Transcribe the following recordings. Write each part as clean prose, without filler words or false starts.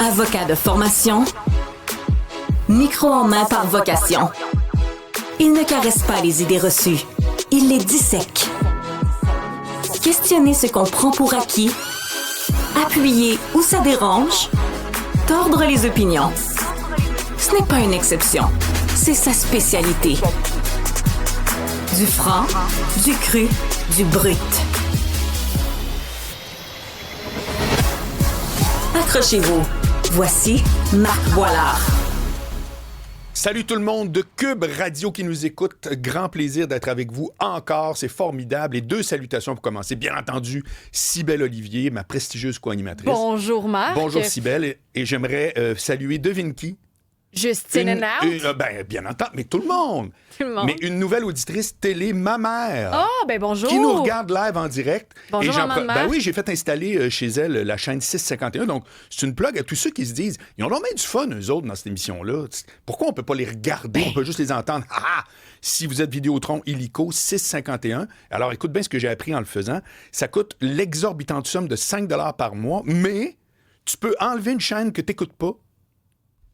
Avocat de formation, micro en main par vocation. Il ne caresse pas les idées reçues, il les dissèque. Questionner ce qu'on prend pour acquis, appuyer où ça dérange, tordre les opinions. Ce n'est pas une exception, c'est sa spécialité. Du franc, du cru, du brut. Accrochez-vous. Voici Marc Boilard. Salut tout le monde de Cube Radio qui nous écoute. Grand plaisir d'être avec vous encore. C'est formidable. Et deux salutations pour commencer. Bien entendu, Cybèle Olivier, ma prestigieuse co-animatrice. Bonjour Marc. Bonjour Cybèle. Et j'aimerais saluer, devine qui? Justine Hinault. Bien entendu, mais tout le monde. Tout le monde. Mais une nouvelle auditrice télé, ma mère. Oh, ben bonjour. Qui nous regarde live en direct. Bonjour, maman de Marc. Ben oui, j'ai fait installer chez elle la chaîne 651. Donc, c'est une plug à tous ceux qui se disent, ils ont donc bien du fun, eux autres, dans cette émission-là. Pourquoi on peut pas les regarder? On peut juste les entendre. Ah! Si vous êtes Vidéotron illico 651, alors écoute bien ce que j'ai appris en le faisant. Ça coûte l'exorbitante somme de 5 $ par mois, mais tu peux enlever une chaîne que tu n'écoutes pas.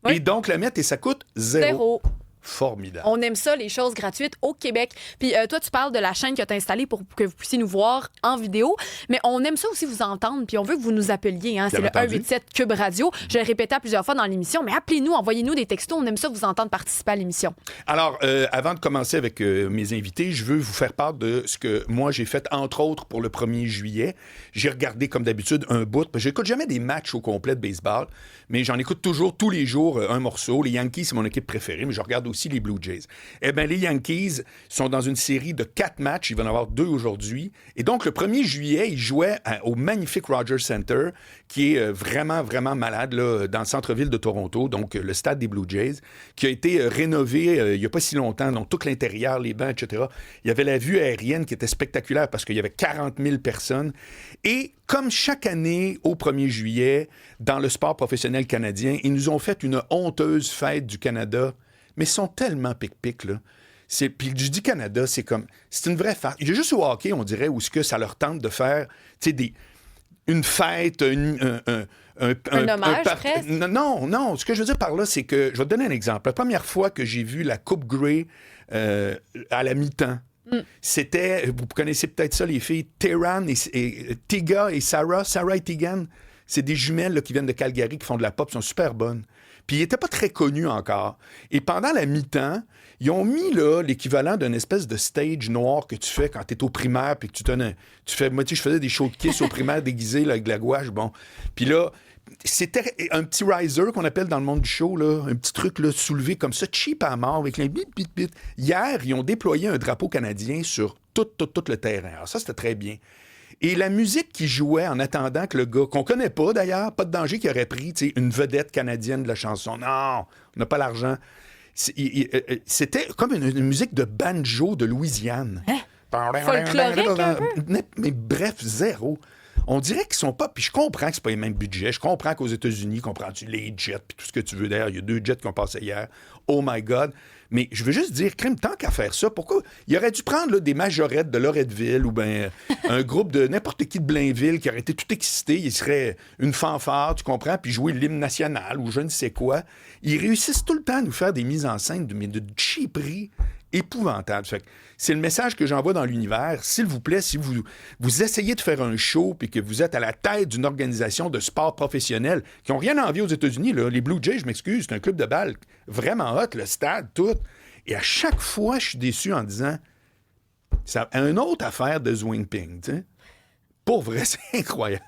Oui. Et donc la mettre et ça coûte zéro. Formidable. On aime ça, les choses gratuites au Québec. Puis toi, tu parles de la chaîne que tu as installée pour que vous puissiez nous voir en vidéo, mais on aime ça aussi vous entendre, puis on veut que vous nous appeliez. Hein? C'est le 187 Cube Radio. Je l'ai répété à plusieurs fois dans l'émission, mais appelez-nous, envoyez-nous des textos. On aime ça vous entendre participer à l'émission. Alors, avant de commencer avec mes invités, je veux vous faire part de ce que moi j'ai fait, entre autres, pour le 1er juillet. J'ai regardé, comme d'habitude, un bout. Je n'écoute jamais des matchs au complet de baseball, mais j'en écoute toujours, tous les jours, un morceau. Les Yankees, c'est mon équipe préférée, mais je regarde aussi les Blue Jays. Eh bien, les Yankees sont dans une série de 4 matchs. Il va y en avoir 2 aujourd'hui. Et donc, le 1er juillet, ils jouaient au magnifique Rogers Center, qui est vraiment, vraiment malade, là, dans le centre-ville de Toronto, donc le stade des Blue Jays, qui a été rénové il n'y a pas si longtemps, donc tout l'intérieur, les bancs, etc. Il y avait la vue aérienne qui était spectaculaire parce qu'il y avait 40 000 personnes. Et comme chaque année, au 1er juillet, dans le sport professionnel canadien, ils nous ont fait une honteuse fête du Canada. Mais ils sont tellement pic-pic, là. Puis je dis Canada, c'est une vraie farce. Il y a juste au hockey, on dirait, où ce que ça leur tente de faire, tu sais, une fête, un hommage, presque? Non. Ce que je veux dire par là, c'est que... Je vais te donner un exemple. La première fois que j'ai vu la Coupe Grey à la mi-temps, c'était... Vous connaissez peut-être ça, les filles. Teran et Tiga et Sarah. Sarah et Tegan. C'est des jumelles là, qui viennent de Calgary, qui font de la pop, sont super bonnes. Puis ils n'étaient pas très connus encore. Et pendant la mi-temps, ils ont mis là, l'équivalent d'une espèce de stage noir que tu fais quand tu es au primaire, puis que tu fais... Moi, tu sais, je faisais des shows de kiss au primaire déguisés là, avec de la gouache, bon. Puis là, c'était un petit riser qu'on appelle dans le monde du show, là, un petit truc là, soulevé comme ça, cheap à mort, avec les bip, bip, bip. Hier, ils ont déployé un drapeau canadien sur tout le terrain. Alors ça, c'était très bien. Et la musique qui jouait en attendant que le gars, qu'on connaît pas d'ailleurs, pas de danger, qui aurait pris une vedette canadienne de la chanson. Non, on n'a pas l'argent. C'était comme une musique de banjo de Louisiane. Hein? Folklorique un peu? Mais bref, zéro. On dirait qu'ils sont pas... Puis je comprends que c'est pas les mêmes budgets. Je comprends qu'aux États-Unis, comprends-tu les jets, puis tout ce que tu veux. D'ailleurs, il y a 2 jets qui ont passé hier. Oh my God. Mais je veux juste dire, crème, tant qu'à faire ça, pourquoi... Il aurait dû prendre là, des majorettes de Loretteville ou bien un groupe de n'importe qui de Blainville qui aurait été tout excité. Il serait une fanfare, tu comprends, puis jouer l'hymne national ou je ne sais quoi. Ils réussissent tout le temps à nous faire des mises en scène de cheaperie épouvantable. Fait que c'est le message que j'envoie dans l'univers. S'il vous plaît, si vous essayez de faire un show puis que vous êtes à la tête d'une organisation de sport professionnel qui n'ont rien à envier aux États-Unis, là, les Blue Jays, je m'excuse, c'est un club de balle vraiment hot, le stade, tout. Et à chaque fois, je suis déçu en disant ça, une autre affaire de Zwingping, tu sais. Pour vrai, c'est incroyable.